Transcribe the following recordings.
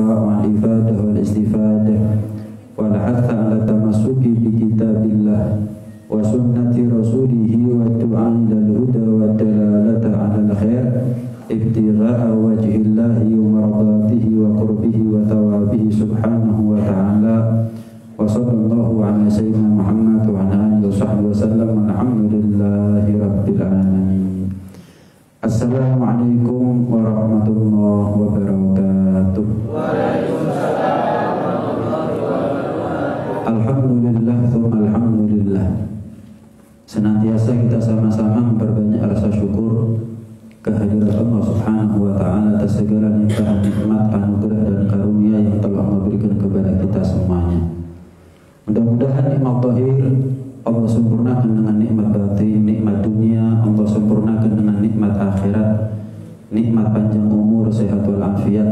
الانتفاع والإفادة والاستفادة والحث على التمسك بكتاب الله وسنة رسوله والدعاء إلى الهدى والدلالة على الخير ابتغاء وجه الله ومرضاته وقربه وثوابه سبحانه وتعالى وصلى الله على سيدنا محمد وعلى آله وصحبه وسلم والحمد لله رب العالمين. Assalamualaikum warahmatullahi wabarakatuh. Waalaikumsalam warahmatullahi wabarakatuh. Alhamdulillah tsumma alhamdulillah. Senantiasa kita sama-sama memperbanyak rasa syukur kehadirat Allah Subhanahu wa taala atas segala nikmat, anugerah dan karunia yang telah Allah berikan kepada kita semuanya. Mudah-mudahan nikmat zahir Allah sempurnakan dengan nikmat batin, nikmat dunia Allah sempurnakan dengan nikmat akhirat, nikmat panjang umur, sehat wal afiat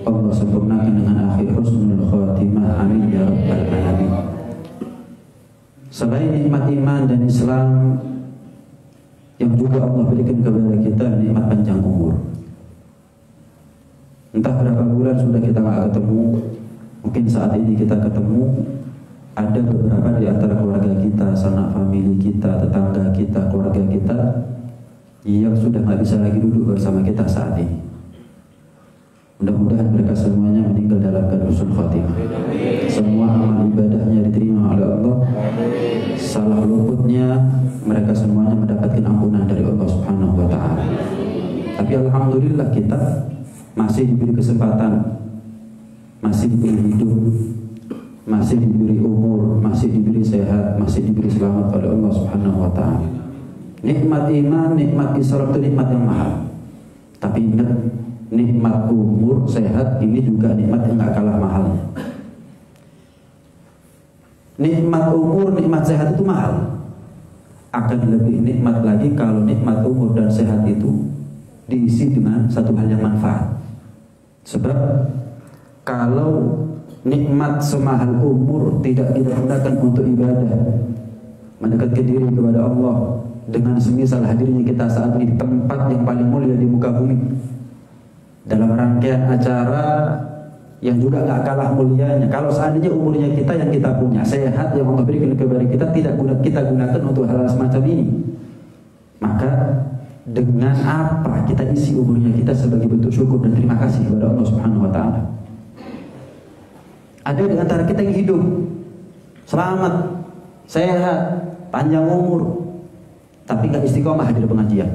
Allah sempurnakan dengan akhir husnul khatimah. Amin ya rabbal alamin. Selain nikmat iman dan Islam yang juga Allah berikan kepada kita nikmat panjang umur. Entah berapa bulan sudah kita gak ketemu, mungkin saat ini kita ketemu. Ada beberapa di antara keluarga kita, sanak famili kita, tetangga kita, keluarga kita yang sudah gak bisa lagi duduk bersama kita saat ini. Mudah-mudahan mereka semuanya meninggal dalam keadaan husnul khatimah. Semua amal ibadahnya diterima oleh Allah. Salah luputnya mereka semuanya mendapatkan ampunan dari Allah Subhanahu wa taala. Tapi alhamdulillah kita masih diberi kesempatan, masih diberi hidup, masih diberi umur, masih diberi sehat, masih diberi selamat oleh Allah Subhanahu wa taala. Nikmat iman, nikmat Islam itu nikmat yang mahal. Tapi ingat, nikmat umur, sehat ini juga nikmat yang gak kalah mahalnya. Nikmat umur, nikmat sehat itu mahal. Akan lebih nikmat lagi kalau nikmat umur dan sehat itu diisi dengan satu hal yang manfaat. Sebab kalau nikmat semahal umur tidak kita gunakan untuk ibadah, mendekatkan diri kepada Allah dengan semisal hadirnya kita saat ini di tempat yang paling mulia di muka bumi, dalam rangkaian acara yang juga gak kalah mulianya. Kalau seandainya umurnya kita yang kita punya, sehat yang Allah berikan kepada kita, tidak kita gunakan untuk hal semacam ini, maka dengan apa kita isi umurnya kita sebagai bentuk syukur dan terima kasih kepada Allah Subhanahu wa taala. Ada di antara kita yang hidup selamat, sehat, panjang umur, tapi gak istiqomah hadir pengajian.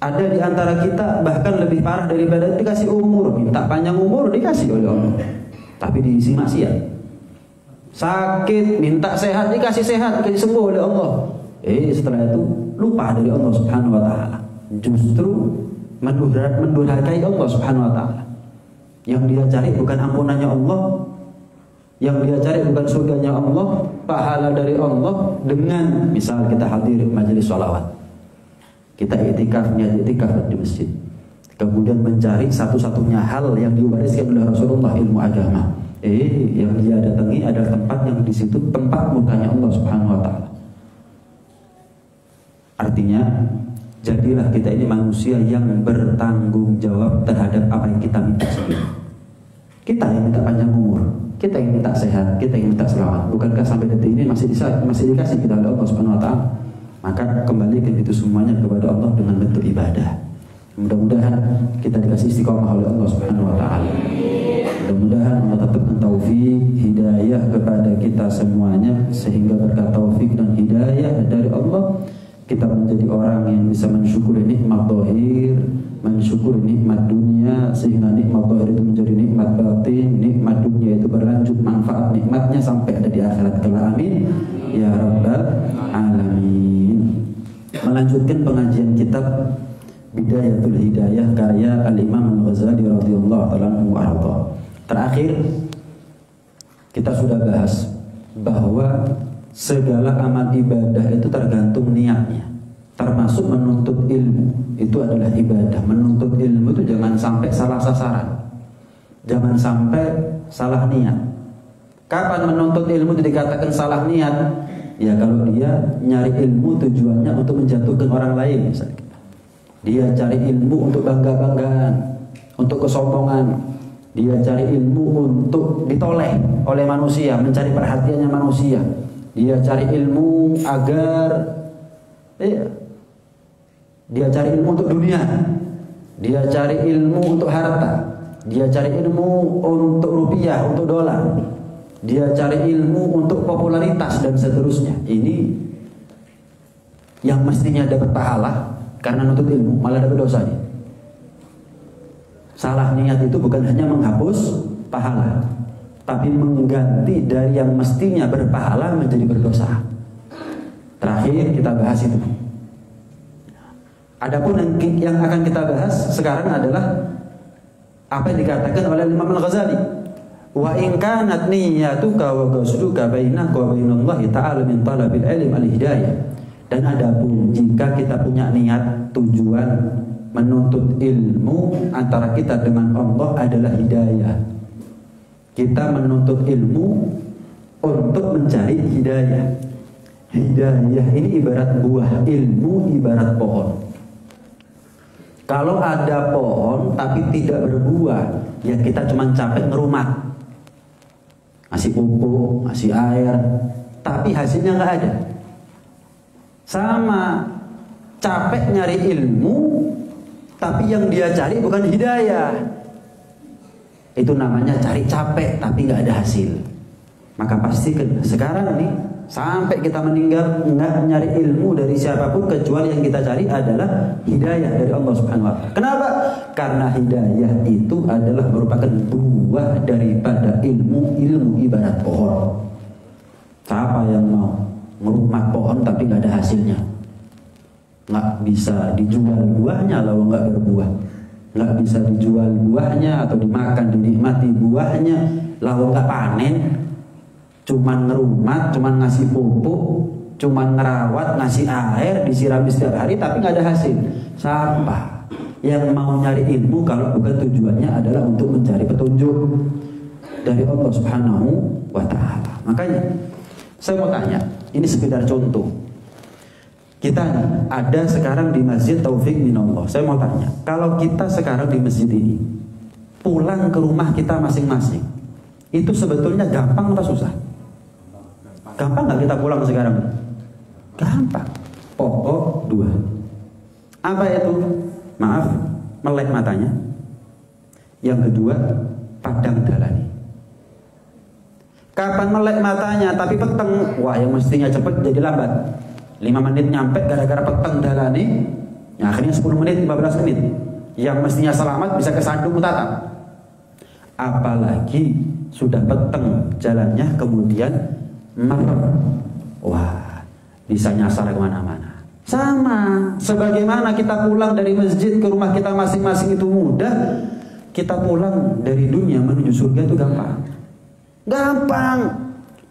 Ada di antara kita bahkan lebih parah daripada dikasih umur, minta panjang umur dikasih oleh Allah, tapi diisi maksiat. Sakit, minta sehat, dikasih sehat, dikasih sembuh oleh Allah. Setelah itu lupa dari Allah Subhanahu wa taala. Justru mendurhakai Allah Subhanahu wa taala. Yang dia cari bukan ampunannya Allah, yang dia cari bukan surganya Allah, pahala dari Allah dengan misal kita hadir majelis sholawat, kita itikafnya itikaf di masjid, kemudian mencari satu-satunya hal yang diwariskan oleh Rasulullah, ilmu agama. Yang dia datangi adalah tempat yang di situ tempat mukanya Allah Subhanahu wa taala. Artinya, jadilah kita ini manusia yang bertanggung jawab terhadap apa yang kita minta sendiri. Kita yang minta panjang umur, kita yang minta sehat, kita yang minta selamat. Bukankah sampai detik ini masih dikasih kita oleh Allah Subhanahu wa taala? Maka kembalikan itu semuanya kepada Allah dengan bentuk ibadah. Mudah-mudahan kita dikasih istiqomah oleh Allah Subhanahu wa taala. Mudah-mudahan Allah tetapkan taufik, hidayah kepada kita semuanya, sehingga berkat taufik dan hidayah dari Allah kita menjadi orang yang bisa mensyukuri nikmat zahir, mensyukuri nikmat dunia, sehingga nikmat zahir itu menjadi nikmat batin, nikmat dunia itu berlanjut manfaat nikmatnya sampai ada di akhirat kelak. Amin ya rabbal alamin. Melanjutkan pengajian kitab Bidayatul Hidayah karya Al-Imam Al-Ghazali radhiyallahu ta'ala anhu wa arda. Terakhir kita sudah bahas bahwa segala amal ibadah itu tergantung niatnya, termasuk menuntut ilmu itu adalah ibadah. Menuntut ilmu itu jangan sampai salah sasaran, jangan sampai salah niat. Kapan menuntut ilmu itu dikatakan salah niat? Ya kalau dia nyari ilmu tujuannya untuk menjatuhkan orang lain misalnya. Dia cari ilmu untuk bangga-banggaan, untuk kesombongan. Dia cari ilmu untuk ditoleh oleh manusia, mencari perhatiannya manusia. Dia cari ilmu agar dia cari ilmu untuk dunia. Dia cari ilmu untuk harta. Dia cari ilmu untuk rupiah, untuk dolar. Dia cari ilmu untuk popularitas dan seterusnya. Ini yang mestinya dapat pahala karena nuntut ilmu, malah dapat dosa dia. Salah niat itu bukan hanya menghapus pahala, tapi mengganti dari yang mestinya berpahala menjadi berdosa. Terakhir kita bahas itu. Adapun yang akan kita bahas sekarang adalah apa yang dikatakan oleh Imam Al-Ghazali. Wa in kanat niyyatuka wa qasduka bainaka wa bainallahi ta'ala min talabil ilmi al-hidayah. Dan adapun jika kita punya niat tujuan menuntut ilmu antara kita dengan Allah adalah hidayah. Kita menuntut ilmu untuk mencari hidayah. Hidayah ini ibarat buah, ilmu ibarat pohon. Kalau ada pohon tapi tidak berbuah, ya kita cuma capek ngerumat, ngasih pupuk, ngasih air, tapi hasilnya nggak ada. Sama, capek nyari ilmu, tapi yang dia cari bukan hidayah. Itu namanya cari capek tapi nggak ada hasil. Maka pastikan sekarang nih, sampai kita meninggal nggak nyari ilmu dari siapapun kecuali yang kita cari adalah hidayah dari Allah Subhanahu wa Ta'ala. Kenapa? Karena hidayah itu adalah merupakan buah daripada ilmu. Ilmu ibarat pohon. Siapa yang mau ngerumat pohon tapi nggak ada hasilnya? Nggak bisa dijual buahnya kalau nggak berbuah. Nggak bisa dijual buahnya atau dimakan, dinikmati buahnya kalau nggak panen. Cuman ngerumat, cuman ngasih pupuk, cuman ngerawat, ngasih air, disirami setiap hari tapi nggak ada hasil. Siapa yang mau nyari ilmu kalau bukan tujuannya adalah untuk mencari petunjuk dari Allah Subhanahu wa Ta'ala? Makanya saya mau tanya, ini sekedar contoh. Kita nih ada sekarang di Masjid Taufik Minallah. Saya mau tanya, kalau kita sekarang di masjid ini pulang ke rumah kita masing-masing, itu sebetulnya gampang atau susah? Gampang nggak kita pulang sekarang? Gampang. Pokok dua. Apa itu? Maaf, melek matanya. Yang kedua, padang dalani. Kapan melek matanya tapi peteng? Wah, yang mestinya cepet jadi lambat. 5 menit nyampe gara-gara peteng dalani. Ya, akhirnya 10 menit, 15 menit. Yang mestinya selamat bisa kesandung tatap. Apalagi sudah peteng jalannya kemudian merem. Wah, bisa nyasar kemana-mana. Sama, sebagaimana kita pulang dari masjid ke rumah kita masing-masing itu mudah, kita pulang dari dunia menuju surga itu gampang. Gampang.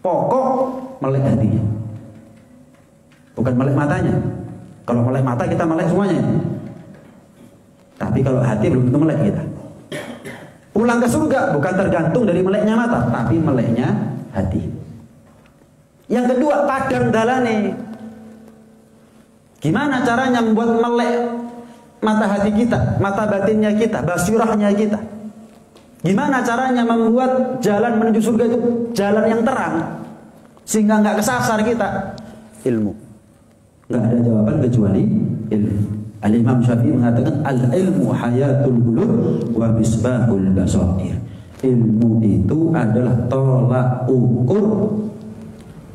Pokok melek hatinya, bukan melek matanya. Kalau melek mata kita melek semuanya. Tapi kalau hati belum tentu melek kita. Pulang ke surga bukan tergantung dari meleknya mata, tapi meleknya hati. Yang kedua, padang dalane. Gimana caranya membuat melek mata hati kita, mata batinnya kita, basirahnya kita? Gimana caranya membuat jalan menuju surga itu jalan yang terang sehingga nggak kesasar kita? Ilmu. Nggak ada jawaban kecuali ilmu. Al-Imam Syafi'i mengatakan al-ilmu hayatul qulub wa misbahul basair. Ilmu itu adalah tolak ukur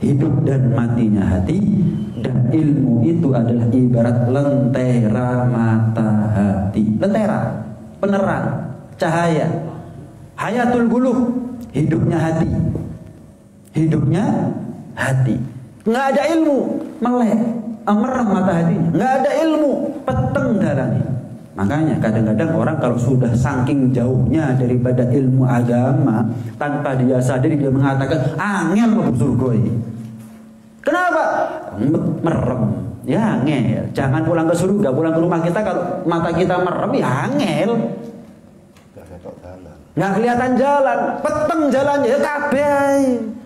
hidup dan matinya hati, dan ilmu itu adalah ibarat lentera mata hati. Lentera, penerang, cahaya. Hayatul qulub, hidupnya hati. Hidupnya hati. Nggak ada ilmu, melek, merem mata hatinya. Nggak ada ilmu, peteng dalani. Makanya kadang-kadang orang kalau sudah saking jauhnya daripada ilmu agama, tanpa dia sadari dia mengatakan angel mlebu surga ini. Kenapa? Merem. Ya angel. Jangan pulang ke surga, pulang ke rumah kita kalau mata kita merem ya angel. Nggak kelihatan jalan, peteng jalannya ya kabeh.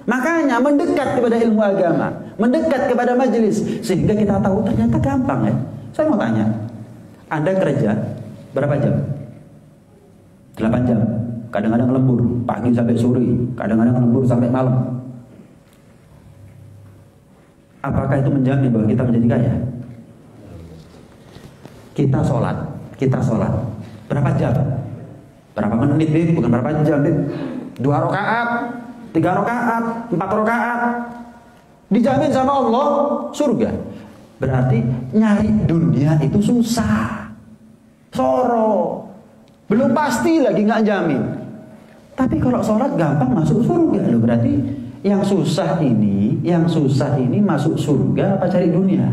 Makanya mendekat kepada ilmu agama, mendekat kepada majelis, sehingga kita tahu ternyata gampang ya. Saya mau tanya, Anda kerja berapa jam? jam, kadang-kadang lembur, pagi sampai sore, kadang-kadang lembur sampai malam. Apakah itu menjamin bahwa kita menjadi kaya? Kita sholat, berapa jam? Berapa menit, Bib? Bukan berapa jam, Bib. 2 rakaat, 3 rakaat, 4 rakaat, dijamin sama Allah surga. Berarti nyari dunia itu susah, soro, belum pasti lagi nggak jamin. Tapi kalau sholat gampang masuk surga loh. Berarti yang susah ini masuk surga apa cari dunia?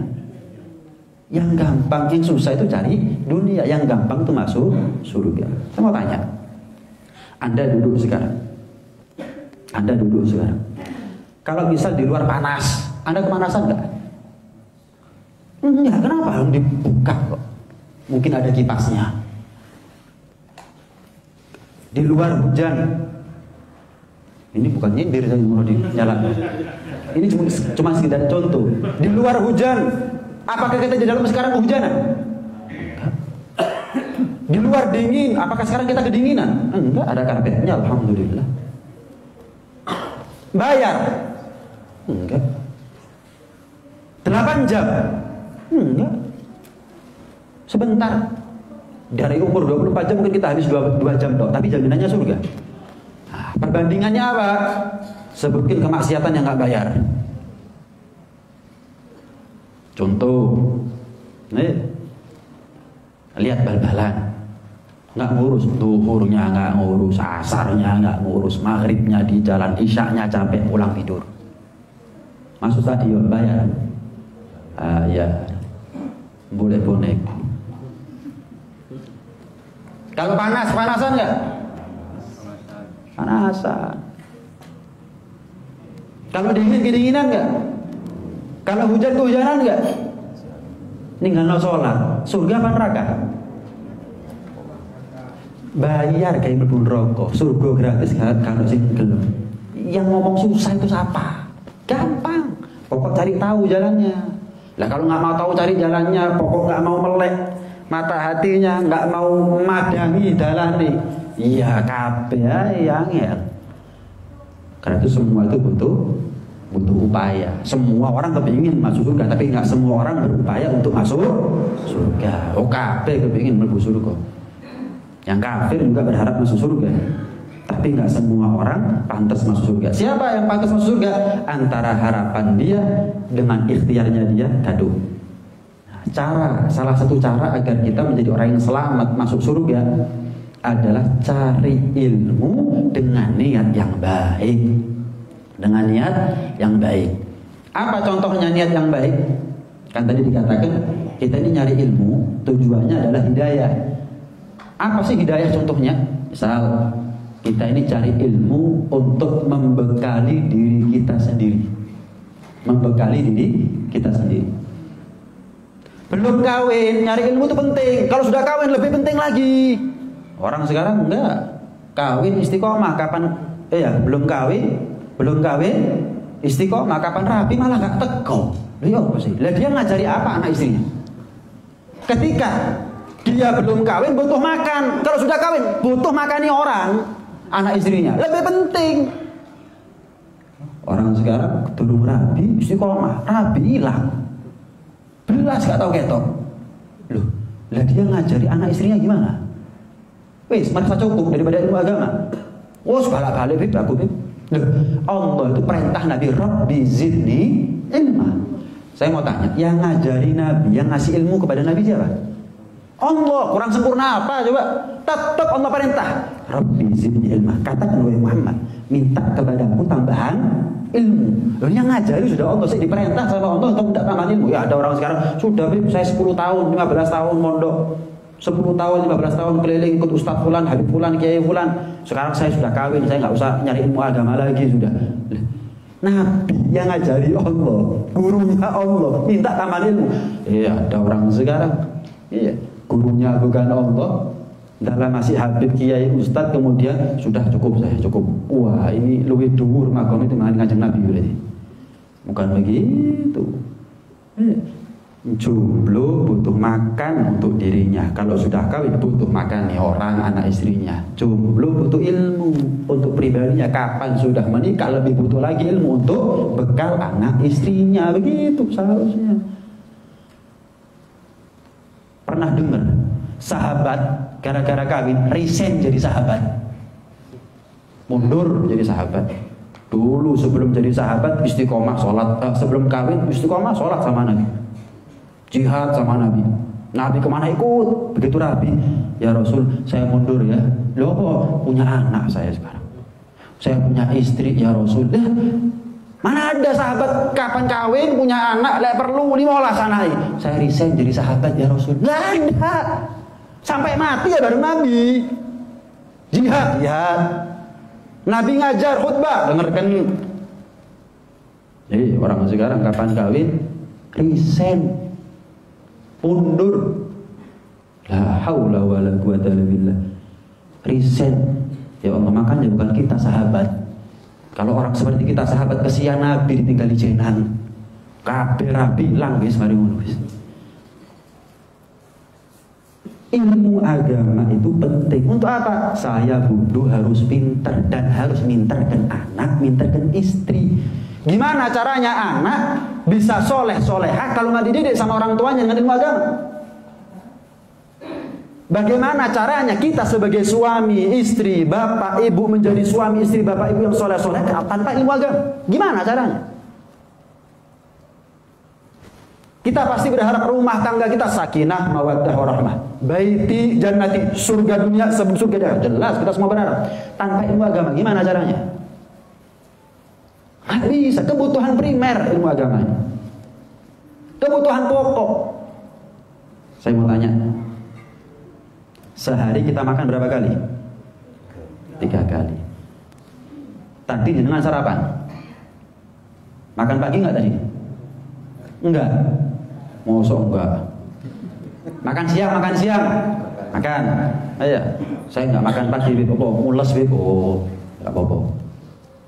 Yang gampang, yang susah itu cari dunia, yang gampang itu masuk surga. Saya mau tanya, Anda duduk sekarang, kalau misal di luar panas, Anda kepanasan nggak? Enggak, kenapa harus dibuka kok? Mungkin ada kipasnya. Di luar hujan, ini bukan nyindir, saya mau dinyalakan. Ini cuma sekedar contoh. Di luar hujan, apakah kita di dalam sekarang kehujanan? Di luar dingin, apakah sekarang kita kedinginan? Enggak, ada karpetnya, alhamdulillah. Bayar? Enggak. 8 jam? Enggak. Sebentar. Dari umur 24 jam mungkin kita habis 2 jam toh, tapi jaminannya surga. Nah, perbandingannya apa? Sebutkin kemaksiatan yang nggak bayar. Contoh, lihat bal-balan, nggak ngurus duhurnya, nggak ngurus asarnya, nggak ngurus maghribnya di jalan, isyaknya capek pulang tidur. Masuk stadion bayar, ya boleh bonek. Kalau panasan nggak? Panasan. Kalau kedinginan nggak? Kalau hujanan nggak? Ninggal sholat, surga apa neraka? Bayar kayak mlebu rokok, surga gratis kalau sing gelem. Yang ngomong susah itu siapa? Gampang, pokok cari tahu jalannya. Lah kalau nggak mau tahu cari jalannya, pokok nggak mau melek mata hatinya, nggak mau madangi dalane, iya kabeh yang angel. Karena itu semua itu butuh upaya. Semua orang kepingin masuk surga, tapi nggak semua orang berupaya untuk masuk surga. Oh kabeh kepingin mlebu surga. Yang kafir juga berharap masuk surga, tapi nggak semua orang pantas masuk surga. Siapa yang pantas masuk surga? Antara harapan dia dengan ikhtiarnya dia gaduh. Salah satu cara agar kita menjadi orang yang selamat masuk surga adalah cari ilmu dengan niat yang baik. Dengan niat yang baik. Apa contohnya niat yang baik? Kan tadi dikatakan kita ini nyari ilmu, tujuannya adalah hidayah. Apa sih hidayah contohnya? Misal kita ini cari ilmu untuk membekali diri kita sendiri. Membekali diri kita sendiri. Belum kawin, nyari ilmu itu penting. Kalau sudah kawin lebih penting lagi. Orang sekarang enggak. Kawin istiqomah kapan? Belum kawin istiqomah kapan rapi malah enggak teko. Lihat apa sih? Lah dia ngajari apa anak istrinya? Ketika dia belum kawin butuh makan. Kalau sudah kawin butuh makani orang, anak istrinya. Lebih penting. Orang sekarang belum rapi istiqomah, rapi hilang. Belas gak tau ketok. Loh, lah dia ngajari anak istrinya gimana? Wis, merasa cukup daripada ilmu agama. Balik-balik Bib, aku Bib. Loh, Allah itu perintah Nabi, Rabbi zidni ilma. Saya mau tanya, yang ngajari Nabi, yang ngasih ilmu kepada Nabi siapa? Allah, kurang sempurna apa coba? Tetap Allah perintah, Rabbi zidni ilma. Katakan wahai Muhammad, minta kepadaku tambahan ilmu. Loh, yang ngajari sudah Allah, saya diperintah sama Allah untuk tidak tambahan ilmu. Ya ada orang sekarang sudah Bib, saya 10 tahun, 15 tahun mondok, 10 tahun, 15 tahun keliling ikut Ustadz Fulan, Habib Fulan, Kiai Fulan. Sekarang saya sudah kawin, saya nggak usah nyari ilmu agama lagi sudah. Nabi yang ngajari Allah, gurunya Allah, minta tambahan ilmu. Iya, ada orang sekarang, iya, gurunya bukan Allah, dalam masih Habib, Kiai, Ustadz, kemudian sudah cukup saya, cukup. Wah, ini luwih dhuwur makom itu dengan Kanjeng Nabi berarti. Bukan begitu. Jomblo butuh makan untuk dirinya. Kalau sudah kawin butuh makan nih orang, anak istrinya. Jomblo butuh ilmu untuk pribadinya. Kapan sudah menikah lebih butuh lagi ilmu untuk bekal anak istrinya. Begitu seharusnya. Pernah dengar sahabat gara-gara kawin resign jadi sahabat, mundur jadi sahabat. Dulu sebelum jadi sahabat istiqomah sholat, sebelum kawin istiqomah sholat sama Nabi, jihad sama Nabi. Nabi kemana ikut? Begitu Nabi, ya Rasul saya mundur ya. Loh kok punya anak saya sekarang, saya punya istri ya Rasul. Mana ada sahabat kapan kawin punya anak lek perlu 15 anake. Saya resign jadi sahabat ya Rasul. Nggak ada. Sampai mati ya baru Nabi. Jihad. Nabi ngajar khutbah, dengarkan. Jadi orang sekarang kapan kawin resign, mundur. La haula wala quwata illa billah. Resign. Ya Allah, makanya bukan kita sahabat. Kalau orang seperti kita sahabat kesian Nabi ditinggal di jenan. Kabeh rabi ilang guys mari ngono wis. Ilmu agama itu penting. Untuk apa? Saya butuh harus pintar dan harus mintarkan anak, mintarkan istri. Gimana caranya anak bisa soleh-solehah kalau nggak dididik sama orang tuanya dengan ilmu agama? Bagaimana caranya kita sebagai suami, istri, bapak, ibu menjadi suami, istri, bapak, ibu yang soleh-soleh tanpa ilmu agama? Gimana caranya? Kita pasti berharap rumah tangga kita sakinah, mawaddah, warahmah. Baiti jannati, surga dunia sebelum surga akhirat. Jelas kita semua berharap. Tanpa ilmu agama gimana caranya? Nggak bisa. Kebutuhan primer ilmu agama. Kebutuhan pokok. Saya mau tanya. Sehari kita makan berapa kali? 3 kali. Tadi dengan sarapan. Makan pagi nggak tadi? Enggak. Mosok enggak. Makan siang. Makan. Ayo. Saya nggak makan pagi, mules nggak apa-apa.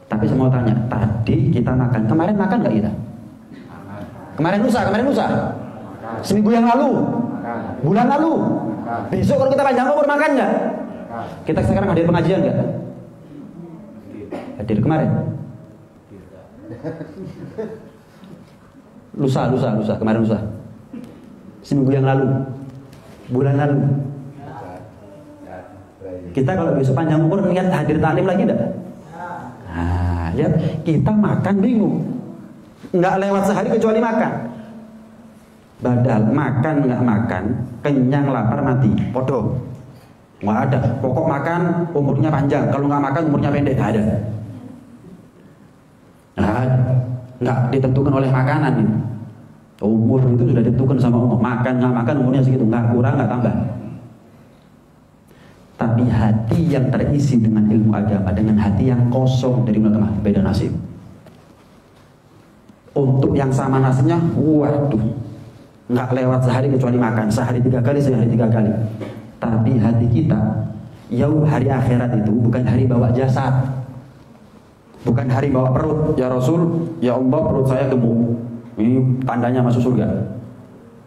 Tapi saya mau tanya, tadi kita makan. Kemarin makan nggak kita? Kemarin lusa. Seminggu yang lalu. Bulan lalu. Besok kalau kita panjang umur makan nggak? Kita sekarang hadir pengajian nggak? Hadir kemarin. Lusa. Kemarin lusa. Seminggu yang lalu. Bulan lalu. Kita kalau besok panjang umur niat hadir taklim lagi enggak? Nah, lihat kita makan bingung. Enggak lewat sehari kecuali makan. Badal makan enggak makan, kenyang lapar mati. Podo. Enggak ada. Pokok makan umurnya panjang, kalau enggak makan umurnya pendek, enggak ada. Nah, enggak ditentukan oleh makanan ini. Umur itu sudah ditentukan sama Allah. Makan nggak makan umurnya segitu, nggak kurang nggak tambah. Tapi hati yang terisi dengan ilmu agama dengan hati yang kosong dari ilmu agama beda nasib. Untuk yang sama nasibnya, waduh, nggak lewat sehari kecuali makan sehari 3 kali. Tapi hati kita, hari akhirat itu bukan hari bawa jasad, bukan hari bawa perut. Ya Rasul, ya Allah perut saya gemuk. Ini tandanya masuk surga.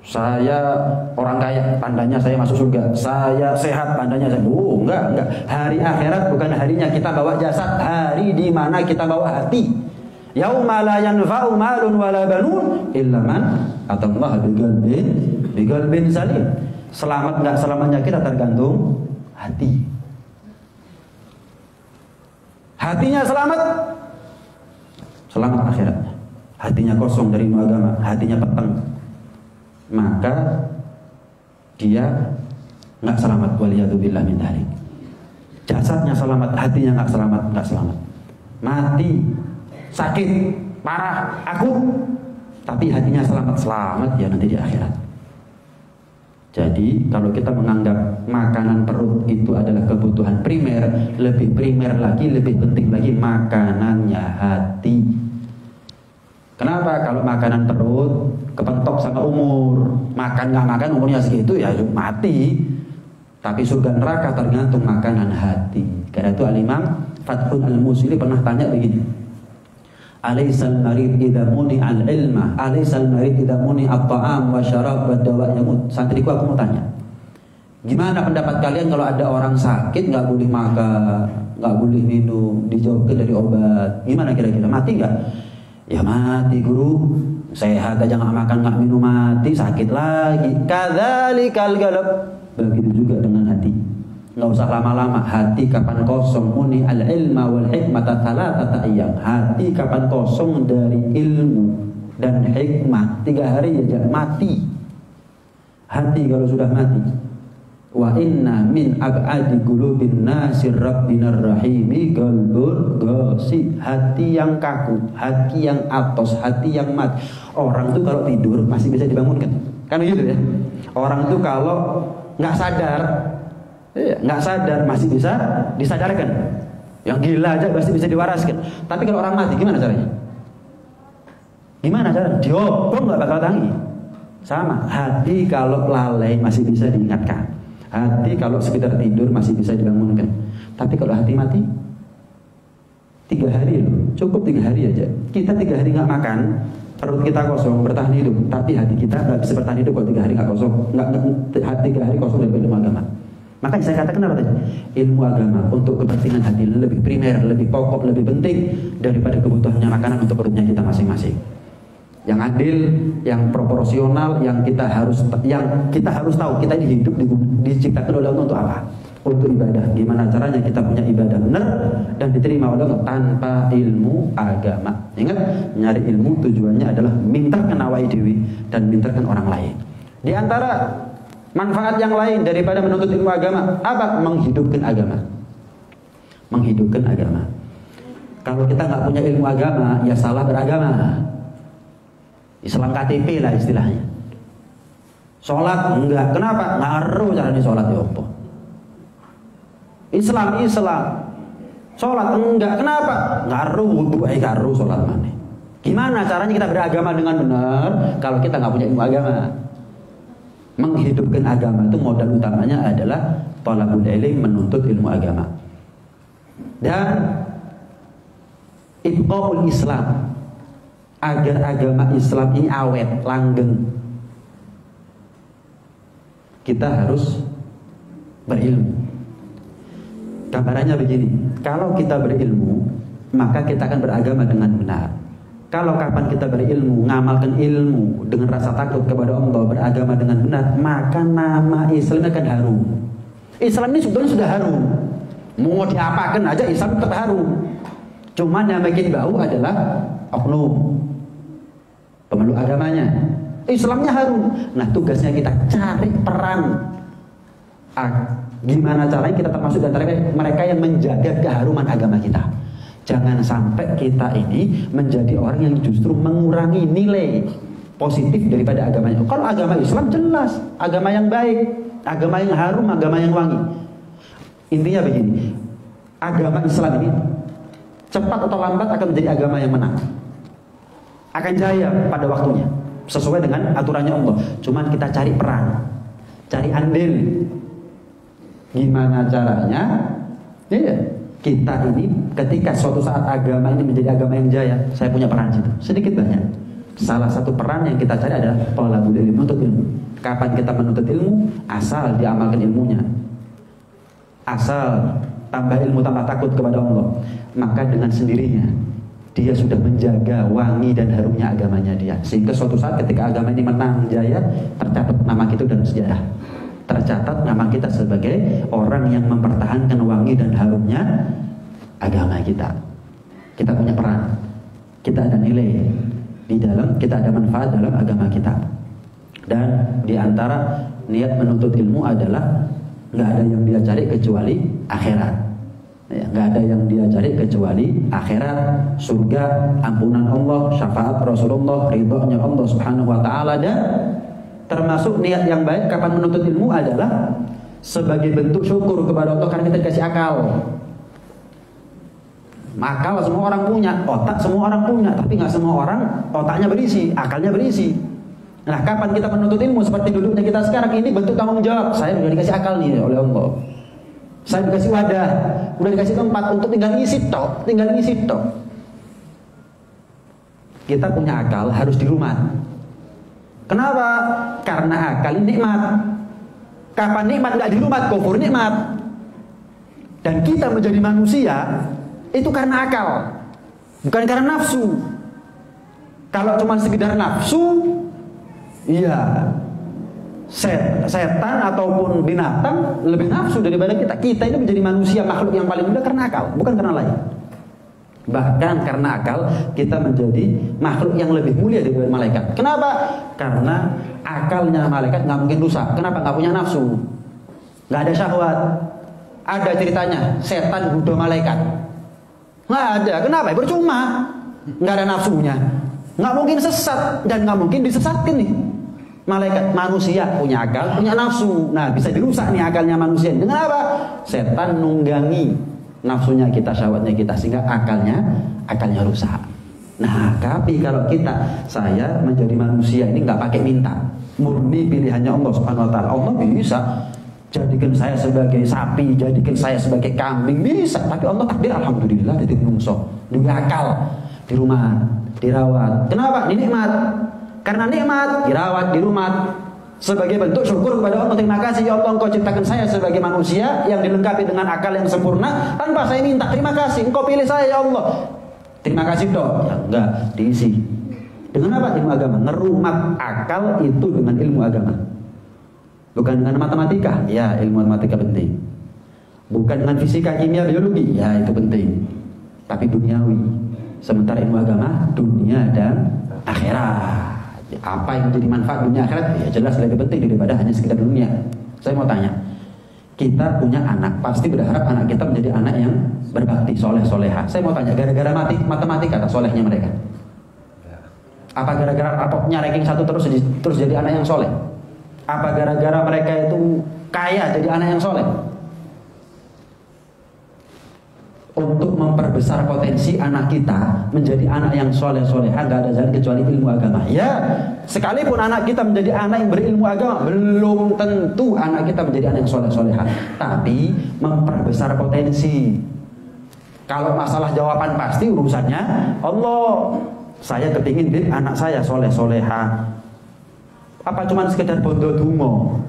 Saya orang kaya, tandanya saya masuk surga. Saya sehat, tandanya saya. Enggak. Hari akhirat bukan harinya kita bawa jasad, hari di mana kita bawa hati. Yauma la yanfa'u malun wala banun illa man atallaha biqalbin salim. Selamat enggak selamatnya kita tergantung hati. Hatinya selamat akhiratnya. Hatinya kosong dari ilmu agama, hatinya peteng, maka dia nggak selamat. Waliyadzubillah min dzalik. Jasadnya selamat, hatinya nggak selamat. Mati, sakit, parah, akut, tapi hatinya selamat ya nanti di akhirat. Jadi kalau kita menganggap makanan perut itu adalah kebutuhan primer, lebih primer lagi, lebih penting lagi makanannya hati. Kenapa? Kalau makanan perut kepentok sama umur, makan nggak makan umurnya segitu ya mati. Tapi surga neraka tergantung makanan hati. Karena itu Al-Imam Fathul Al-Musili pernah tanya begini, Alaisal marid idza muni'al ilma, alaisal marid idza muni'at ta'am wa syarab wa dawa yamut. Santriku aku mau tanya, gimana pendapat kalian kalau ada orang sakit nggak boleh makan, nggak boleh minum, dijauhkan dari obat? Gimana kira-kira, mati nggak? Ya mati guru. Sehat aja nggak makan nggak minum mati, sakit lagi. Kadzalikal qalb. Begitu juga dengan hati. Nggak usah lama-lama. Hati kapan kosong, uni al ilma wal hikmata thalathata ayyam. Hati kapan kosong dari ilmu dan hikmah, 3 hari aja mati. Hati kalau sudah mati, wa inna min ab'adi qulubin nasir rabbinar rahimi qalbur ghasi. Hati yang kaku, hati yang atos, hati yang mati. Orang tuh kalau tidur masih bisa dibangunkan, kan gitu ya. Orang tuh kalau nggak sadar masih bisa disadarkan. Yang gila aja pasti bisa diwaraskan. Tapi kalau orang mati gimana caranya? Gimana caranya? Diobong nggak bakal tangi. Sama, hati kalau lalai masih bisa diingatkan. Hati kalau sekedar tidur masih bisa dibangunkan. Tapi kalau hati mati, 3 hari loh, cukup 3 hari aja. Kita 3 hari nggak makan, perut kita kosong, bertahan hidup. Tapi hati kita nggak bisa bertahan hidup kalau 3 hari nggak kosong. Nggak 3 hari kosong dari ilmu agama. Makanya saya katakan apa tadi? Ilmu agama untuk kepentingan hati lebih primer, lebih pokok, lebih penting daripada kebutuhannya makanan untuk perutnya kita masing-masing. Yang adil, yang proporsional, yang kita harus tahu kita ini hidup diciptakan oleh Allah untuk apa? Untuk ibadah. Gimana caranya kita punya ibadah benar dan diterima oleh Allah tanpa ilmu agama. Ingat, nyari ilmu tujuannya adalah mintakan awai dewi dan mintakan orang lain. Di antara manfaat yang lain daripada menuntut ilmu agama, apa? Menghidupkan agama. Menghidupkan agama. Kalau kita nggak punya ilmu agama, ya salah beragama. Islam KTP lah istilahnya. Sholat enggak, kenapa? Ngaruh caranya sholat ya apa? Islam. Sholat enggak, kenapa? Ngaruh wudu ngaruh sholat mana? Gimana caranya kita beragama dengan benar kalau kita nggak punya ilmu agama? Menghidupkan agama itu modal utamanya adalah talabul ilm, menuntut ilmu agama. Dan ibqaul Islam, agar agama Islam ini awet, langgeng, kita harus berilmu. Gambarannya begini, kalau kita berilmu, maka kita akan beragama dengan benar. Kalau kapan kita berilmu, ngamalkan ilmu dengan rasa takut kepada Allah, beragama dengan benar, maka nama Islam akan harum. Islam ini sebetulnya sudah harum. Mau diapakan aja Islam tetap harum. Cuman yang bikin bau adalah oknum pemeluk agamanya. Islamnya harum. Nah, tugasnya kita cari peran. Gimana caranya kita termasuk di antara mereka yang menjaga keharuman agama kita. Jangan sampai kita ini menjadi orang yang justru mengurangi nilai positif daripada agamanya. Kalau agama Islam jelas, agama yang baik, agama yang harum, agama yang wangi. Intinya begini, agama Islam ini cepat atau lambat akan menjadi agama yang menang. Akan jaya pada waktunya sesuai dengan aturannya Allah. Cuman kita cari peran, cari andil. Gimana caranya? Ya, kita ini ketika suatu saat agama ini menjadi agama yang jaya, saya punya peran situ. Sedikit banyak. Salah satu peran yang kita cari adalah talabul ilmi, menuntut ilmu. Kapan kita menuntut ilmu? Asal diamalkan ilmunya. Asal tambah ilmu, tambah takut kepada Allah, maka dengan sendirinya dia sudah menjaga wangi dan harumnya agamanya dia. Sehingga suatu saat ketika agama ini menang jaya, tercatat nama kita dalam sejarah. Tercatat nama kita sebagai orang yang mempertahankan wangi dan harumnya agama kita. Kita punya peran, kita ada nilai di dalam, kita ada manfaat dalam agama kita. Dan di antara niat menuntut ilmu adalah nggak ada yang dia cari kecuali akhirat. Ya, nggak ada yang dia cari kecuali akhirat, surga, ampunan Allah, syafaat Rasulullah, ridhonya Allah Subhanahu wa taala. Dan termasuk niat yang baik kapan menuntut ilmu adalah sebagai bentuk syukur kepada Allah karena kita dikasih akal. Akal semua orang punya, otak semua orang punya, tapi nggak semua orang otaknya berisi, akalnya berisi. Nah, kapan kita menuntut ilmu seperti duduknya kita sekarang ini bentuk tanggung jawab. Saya sudah dikasih akal nih oleh Allah. Saya dikasih wadah, udah dikasih tempat untuk tinggal ngisi tok. kita punya akal harus dirumat. Kenapa? Karena akal ini nikmat. Kapan nikmat nggak dirumat, kufur nikmat. Dan kita menjadi manusia itu karena akal, bukan karena nafsu. Kalau cuma sekedar nafsu, iya, setan ataupun binatang lebih nafsu daripada kita. Kita ini menjadi manusia, makhluk yang paling mulia karena akal, bukan karena lain. Bahkan karena akal kita menjadi makhluk yang lebih mulia daripada malaikat. Kenapa? Karena akalnya malaikat nggak mungkin rusak. Kenapa? Nggak punya nafsu, nggak ada syahwat. Ada ceritanya setan goda malaikat, nggak ada. Kenapa? Percuma, nggak ada nafsunya, nggak mungkin sesat dan nggak mungkin disesatin nih. Malaikat, manusia punya akal, punya nafsu. Nah, bisa dirusak nih akalnya manusia. Dengan apa? Setan nunggangi nafsunya kita, syahwatnya kita, sehingga akalnya rusak. Nah, tapi kalau saya menjadi manusia ini nggak pakai minta, murni pilihannya Allah Subhanahu Wa Taala. Allah bisa jadikan saya sebagai sapi, jadikan saya sebagai kambing, bisa. Tapi Allah takdir, alhamdulillah, jadi menungso, demi akal, di rumah, dirawat. Kenapa? Ini nikmat. Karena nikmat, dirawat, di rumah, sebagai bentuk syukur kepada Allah. Terima kasih ya Allah, Engkau ciptakan saya sebagai manusia yang dilengkapi dengan akal yang sempurna tanpa saya minta. Terima kasih, Engkau pilih saya ya Allah. Terima kasih dok. Ya, enggak, diisi. Dengan apa? Ilmu agama. Ngerumat akal itu dengan ilmu agama. Bukan dengan matematika. Ya, ilmu matematika penting. Bukan dengan fisika, kimia, biologi. Ya, itu penting. Tapi duniawi. Sementara ilmu agama, dunia dan akhirat. Apa yang menjadi manfaat dunia akhirat? Ya jelas lebih penting daripada hanya sekedar dunia. Saya mau tanya, kita punya anak, pasti berharap anak kita menjadi anak yang berbakti, soleh-soleha. Saya mau tanya, gara-gara matematika atau solehnya mereka? Apa gara-gara rapotnya ranking 1 terus jadi anak yang soleh? Apa gara-gara mereka itu kaya jadi anak yang soleh? Untuk memperbesar potensi anak kita menjadi anak yang soleh-soleha, nggak ada jalan kecuali ilmu agama. Ya, sekalipun anak kita menjadi anak yang berilmu agama, belum tentu anak kita menjadi anak yang soleh-soleha. Tapi memperbesar potensi. Kalau masalah jawaban pasti urusannya Allah. Saya kepingin anak saya soleh-soleha. Apa cuman sekedar bondo dungo?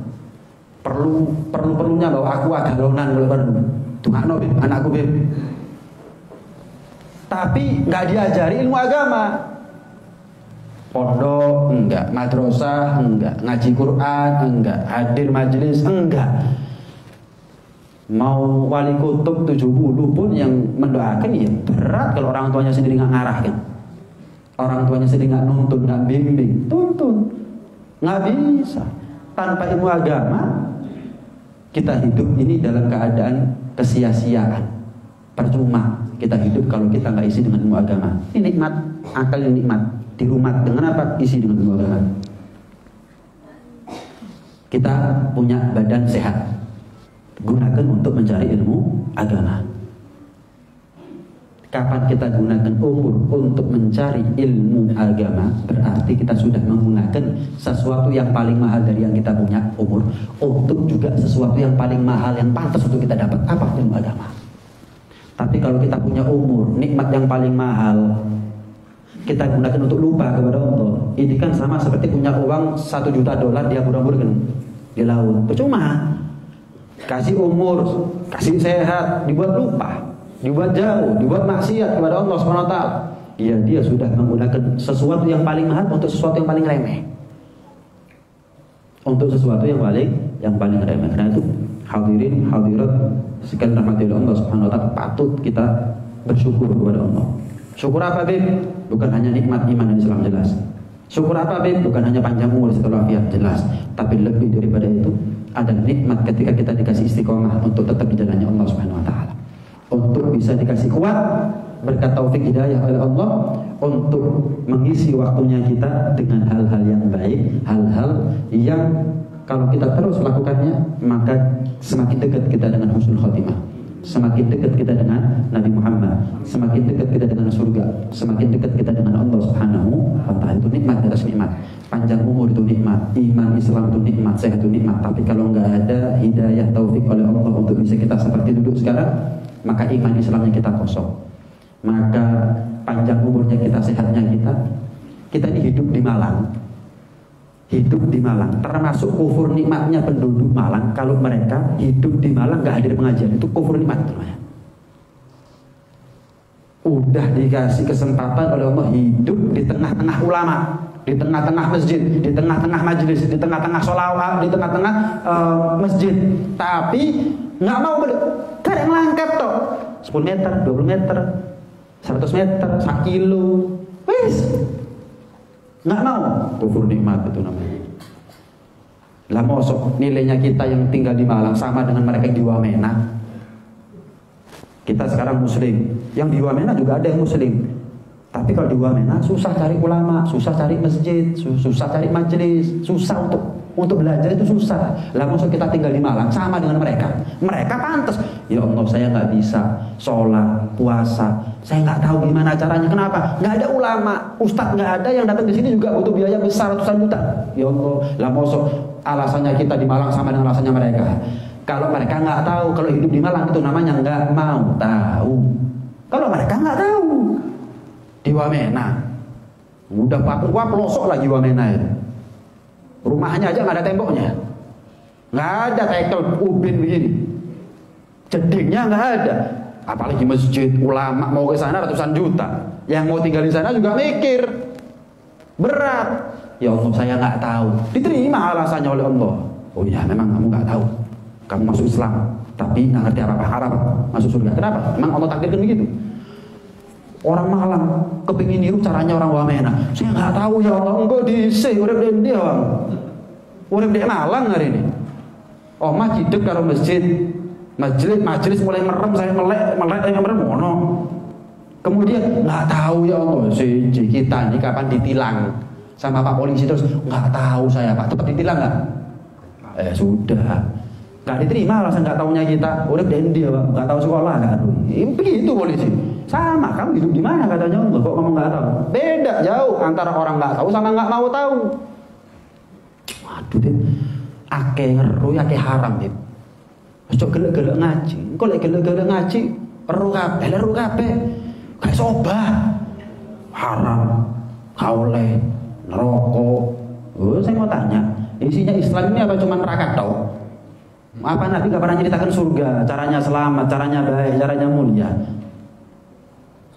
Perlunya loh, aku agak lonan kalau perlu. Tungakno bib, anakku bib. Tapi nggak diajari ilmu agama. Pondok enggak, madrasah enggak, ngaji Quran enggak, hadir majelis enggak. Mau wali kutub 70 pun yang mendoakan ya berat kalau orang tuanya sendiri nggak ngarahkan. Orang tuanya sendiri nggak nuntun, nggak bimbing, tuntun. Nggak bisa. Tanpa ilmu agama kita hidup ini dalam keadaan kesia-siaan, percuma kita hidup kalau kita nggak isi dengan ilmu agama. Ini nikmat, akal ini nikmat, dirumat dengan apa? Isi dengan ilmu agama. Kita punya badan sehat, gunakan untuk mencari ilmu agama. Kapan kita gunakan umur untuk mencari ilmu agama, berarti kita sudah menggunakan sesuatu yang paling mahal dari yang kita punya, umur, untuk juga sesuatu yang paling mahal yang pantas untuk kita dapat, apa? Ilmu agama. Tapi kalau kita punya umur, nikmat yang paling mahal, kita gunakan untuk lupa kepada Allah. Ini kan sama seperti punya uang $1 juta dia burang-burang di laut. Percuma. Kasih umur, kasih sehat, dibuat lupa, dibuat jauh, dibuat maksiat kepada Allah SWT. Ya, dia sudah menggunakan sesuatu yang paling mahal untuk sesuatu yang paling remeh. Untuk sesuatu yang paling remeh. Karena itu hadirin hadirat sekalian rahmatillah Allah Subhanahu wa taala, patut kita bersyukur kepada Allah. Syukur apa, Bib? Bukan hanya nikmat iman dan Islam, jelas. Syukur apa, Bib? Bukan hanya panjang umur setelah wafat, jelas. Tapi lebih daripada itu, ada nikmat ketika kita dikasih istiqomah untuk tetap di jalannya Allah Subhanahu wa taala. Untuk bisa dikasih kuat berkat taufik hidayah oleh Allah untuk mengisi waktunya kita dengan hal-hal yang baik, hal-hal yang kalau kita terus melakukannya, maka semakin dekat kita dengan husnul khotimah, semakin dekat kita dengan Nabi Muhammad, semakin dekat kita dengan surga, semakin dekat kita dengan Allah Subhanahu wa taala. Itu nikmat atas nikmat. Panjang umur itu nikmat, iman Islam itu nikmat, sehat itu nikmat. Tapi kalau nggak ada hidayah taufik oleh Allah untuk bisa kita seperti duduk sekarang, maka iman Islamnya kita kosong. Maka panjang umurnya kita, sehatnya kita, Kita ini hidup di Malang. Hidup di Malang, termasuk kufur nikmatnya penduduk Malang. Kalau mereka hidup di Malang nggak hadir pengajian, itu kufur nikmat namanya. Udah dikasih kesempatan oleh Allah hidup di tengah-tengah ulama, di tengah-tengah masjid, di tengah-tengah majelis, di tengah-tengah sholawat, di tengah-tengah masjid, tapi nggak mau karek langkap toh 10 meter, 20 meter, 100 meter, 1 kilo, wis nggak mau. Kufur nikmat itu namanya. Lah mosok nilainya kita yang tinggal di Malang sama dengan mereka yang di Wamena. Kita sekarang muslim, yang di Wamena juga ada yang muslim. Tapi kalau di Wamena susah cari ulama, susah cari masjid, susah cari majelis, susah untuk belajar itu susah. Lah maksud kita tinggal di Malang sama dengan mereka. Mereka pantas. Ya Allah, saya nggak bisa sholat, puasa. Saya nggak tahu gimana caranya. Kenapa? Nggak ada ulama, ustadz nggak ada yang datang di sini juga butuh biaya besar ratusan juta. Ya Allah, lah maksud alasannya kita di Malang sama dengan alasannya mereka. Kalau mereka nggak tahu kalau hidup di Malang itu namanya nggak mau tahu. Kalau mereka nggak tahu. Di Wamena udah Papua pelosok lagi Wamena itu. Rumahnya aja nggak ada temboknya, nggak ada tekel ubin begini, jedingnya nggak ada. Apalagi masjid, ulama mau ke sana ratusan juta. Yang mau tinggal di sana juga mikir berat. Ya Allah, saya nggak tahu. Diterima alasannya oleh Allah. Oh ya, memang kamu nggak tahu. Kamu masuk Islam, tapi nggak ngerti apa-apa, harap masuk surga. Kenapa? Memang Allah takdirkan begitu. Orang Malang kepingin niru caranya orang Wamena. Saya nggak tahu ya Allah, enggak disih urip dia bang. Urip di Malang hari ini. Omah cidek karo masjid. Majelis mulai merem, saya melek merem mono. Kemudian nggak tahu ya Allah, si kita ini kapan ditilang sama Pak Polisi terus nggak tahu saya Pak, tetap ditilang nggak? Sudah. Nggak diterima alasan nggak tahunya kita. Urip dia bang, nggak tahu sekolah kan? Begitu polisi. Sama, kamu hidup di mana katanya Allah, kok kamu nggak tahu? Beda jauh antara orang nggak tahu sama nggak mau tahu. Waduh, deh, akeh ngeru, akeh haram deh. Cok gelek-gelek ngaji, kok lek gelek-gelek ngaji, ero kabeh, kayak soba, haram, kauleh, neraka. Saya mau tanya, isinya Islam ini apa cuma neraka tau? Apa Nabi nggak pernah ceritakan surga, caranya selamat, caranya baik, caranya mulia?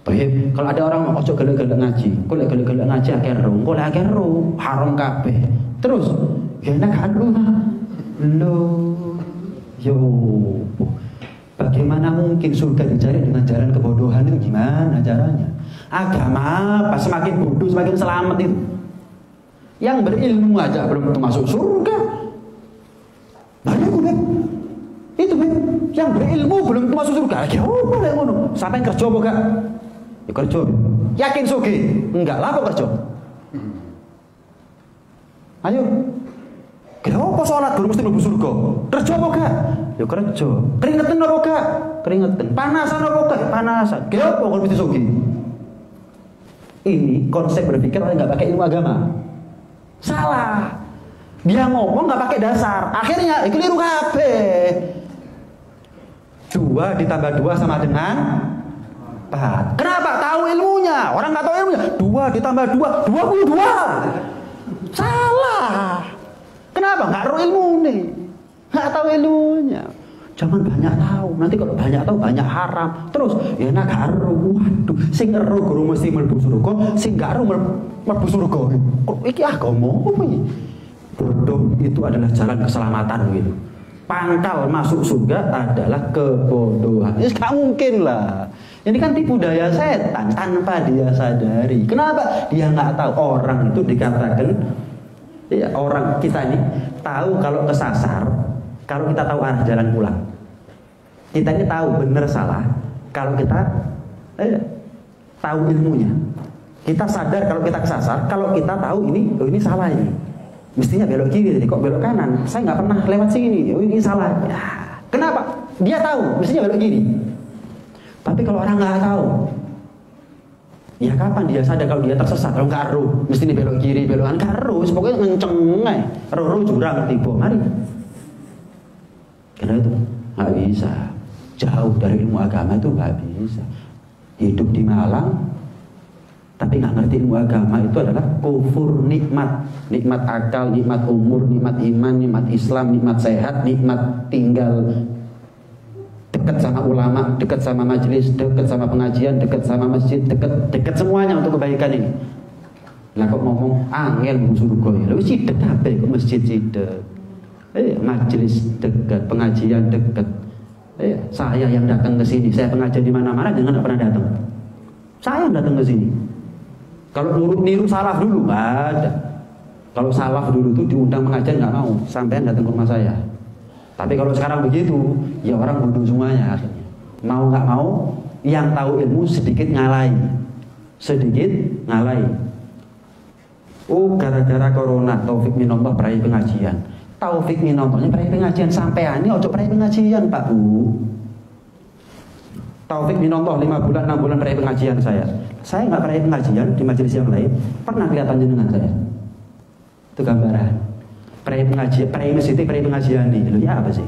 Baik, kalau ada orang mau ojo gelek-gelek ngaji, kok lek gelek-gelek ngaji akeh ro, haram kabeh. Terus, ya enak kan lo, yo, bagaimana mungkin surga dicari dengan jalan kebodohan itu gimana caranya? Agama apa semakin bodoh semakin selamat itu. Yang berilmu aja belum tentu masuk surga. Banyak Beb. Itu Beb, yang berilmu belum tentu masuk surga. Ya boleh ngono. Sampai kerja apa gak? Ya kerja. Yakin sugih? Enggak lah kok kerja. Ayo. Kenapa sholat baru mesti mlebu surga? Kerja apa gak? Ya kerja. Keringetan apa gak? Keringetan. Panasan apa gak? Panasan. Kenapa kok mesti sugih? Ini konsep berpikir orang nggak pakai ilmu agama. Salah. Dia ngomong nggak pakai dasar. Akhirnya keliru kabeh. 2 ditambah 2 sama dengan 4. Kenapa? Tahu ilmunya. Orang nggak tahu ilmunya. 2 ditambah 2, 22. Salah. Kenapa? Nggak tahu ilmu nih. Nggak tahu ilmunya. Jangan banyak tahu. Nanti kalau banyak tahu banyak haram. Terus ya nak karo. Waduh, sing ero guru mesti mlebu surga, sing gak ero mlebu surga. Kok iki agama apa iki? Bodoh itu adalah jalan keselamatan gitu. Pangkal masuk surga adalah kebodohan. Ya gak mungkin lah. Ini kan tipu daya setan tanpa dia sadari. Kenapa? Dia nggak tahu. Orang itu dikatakan ya, orang kita ini tahu kalau kesasar. Kalau kita tahu arah jalan pulang, kita ini tahu benar salah. Kalau kita tahu ilmunya, kita sadar kalau kita kesasar. Kalau kita tahu ini salah ini, mestinya belok kiri, kok belok kanan? Saya nggak pernah lewat sini, ini salah. Ya, kenapa? Dia tahu, mestinya belok kiri. Tapi kalau orang nggak tahu, ya kapan dia sadar kalau dia tersesat? Kalau nggak ero, mestinya belok kiri, belok kanan, nggak ero. Pokoknya ngenceng aja, ero jurang tiba, mari. Karena itu nggak bisa, jauh dari ilmu agama itu nggak bisa. Hidup di Malang tapi nggak ngerti ilmu agama, itu adalah kufur nikmat. Nikmat akal, nikmat umur, nikmat iman, nikmat Islam, nikmat sehat, nikmat tinggal dekat sama ulama, dekat sama majelis, dekat sama pengajian, dekat sama masjid, dekat semuanya untuk kebaikan ini. Lah kok ngomong angel mung surga ya. Lha wis cidek kabeh kok masjid cidek. Majelis dekat, pengajian dekat. Saya yang datang ke sini, saya pengajian di mana-mana jangan pernah datang. Saya yang datang ke sini. Kalau niru salaf dulu nggak ada. Kalau salaf dulu tuh diundang pengajian nggak mau, sampean datang ke rumah saya. Tapi kalau sekarang begitu, ya orang bodoh semuanya akhirnya. Mau nggak mau, yang tahu ilmu sedikit ngalai, Oh, gara-gara corona, taufik minallah prai pengajian. Taufik minallahnya prai pengajian, sampean ini ojo prai pengajian Pak Bu. Taufik minallah 5 bulan 6 bulan prai pengajian saya. Saya nggak pernah pengajian di majelis yang lain, pernah kelihatan jenengan saya. Itu gambaran. Prai pengajian, prai masjid, prai pengajian nih. Ya apa sih?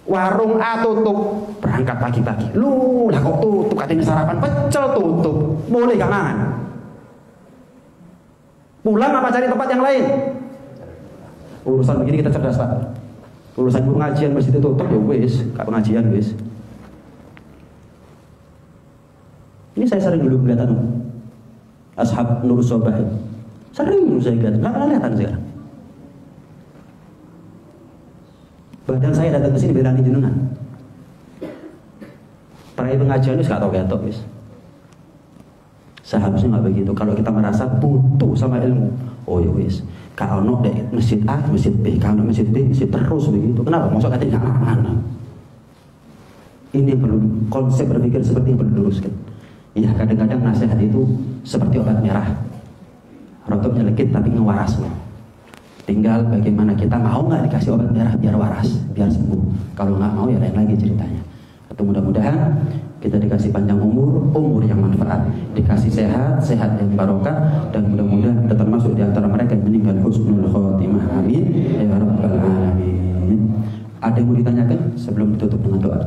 Warung A tutup, berangkat pagi-pagi. Lu lah kok tutup? Katanya sarapan pecel tutup. Boleh gak mangan? Pulang apa cari tempat yang lain? Urusan begini kita cerdas Pak. Urusan pengajian masjid tutup ya wis, gak pengajian wis. Ini saya sering dulu melihat ashab Nur Sobah. Sering dulu saya lihat, nggak pernah kelihatan sekarang. Badan saya datang ke sini berani jenengan. Prai pengajian itu nggak tahu ketok wis. Seharusnya nggak begitu. Kalau kita merasa butuh sama ilmu, oh ya wis. Kalau no dek masjid A, masjid B, kalau masjid B, masjid terus begitu. Kenapa? Masuk katanya nggak mana? Ini yang perlu konsep berpikir seperti yang perlu diluruskan. Ya kadang-kadang nasihat itu seperti obat merah, rotopnya lekit tapi ngewaras loh. Tinggal bagaimana kita mau nggak dikasih obat merah biar waras, biar sembuh. Kalau nggak mau ya lain lagi ceritanya. Atau mudah-mudahan kita dikasih panjang umur yang manfaat, dikasih sehat yang barokah, dan mudah-mudahan kita termasuk di antara mereka yang meninggal husnul khotimah. Amin ya rabbal alamin. Ada yang mau ditanyakan sebelum ditutup dengan doa?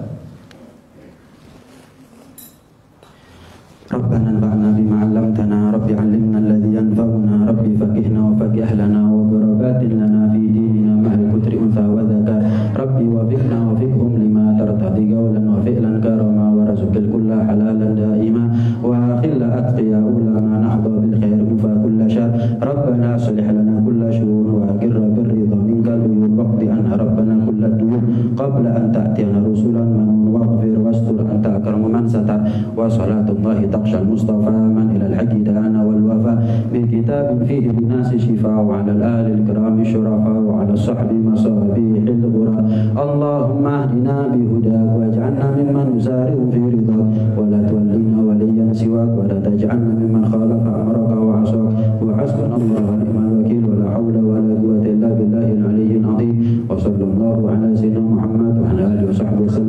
Rabbana anfa'na bima 'allamtana, Rabbi 'allimna alladhi yanfa'una, Rabbi faqihna wa faqih ahlana wa ghurabatin lana fi dinina ma'al kutri untha wa dhakar, Rabbi wafiqna wa fiqhum lima tartadi qawlan wa fi'lan karama wa razuqil kulla halalan daima wa khilla atqiya ulama nahda bil khair mufa kulla syar, Rabbana aslih lana kulla syu'un wa aqirra birridha minka al-uyub waqdi anha Rabbana kulla duyub qabla an ta'tiyana rusulan man waghfir wastur anta akramu man satar wa salatullahi تخشى المصطفى من إلى الحق دعانا والوفاء بكتاب فيه للناس شفاء وعلى الآل الكرام الشرفاء وعلى الصحب مصابيح الغرى اللهم اهدنا بهداك واجعلنا ممن نسارع في رضاك ولا تولنا وليا سواك ولا تجعلنا ممن خالف أمرك وعصاك وحسبنا الله ونعم الوكيل ولا حول ولا قوة إلا بالله العلي العظيم وصلى الله على سيدنا محمد وعلى آله وصحبه وسلم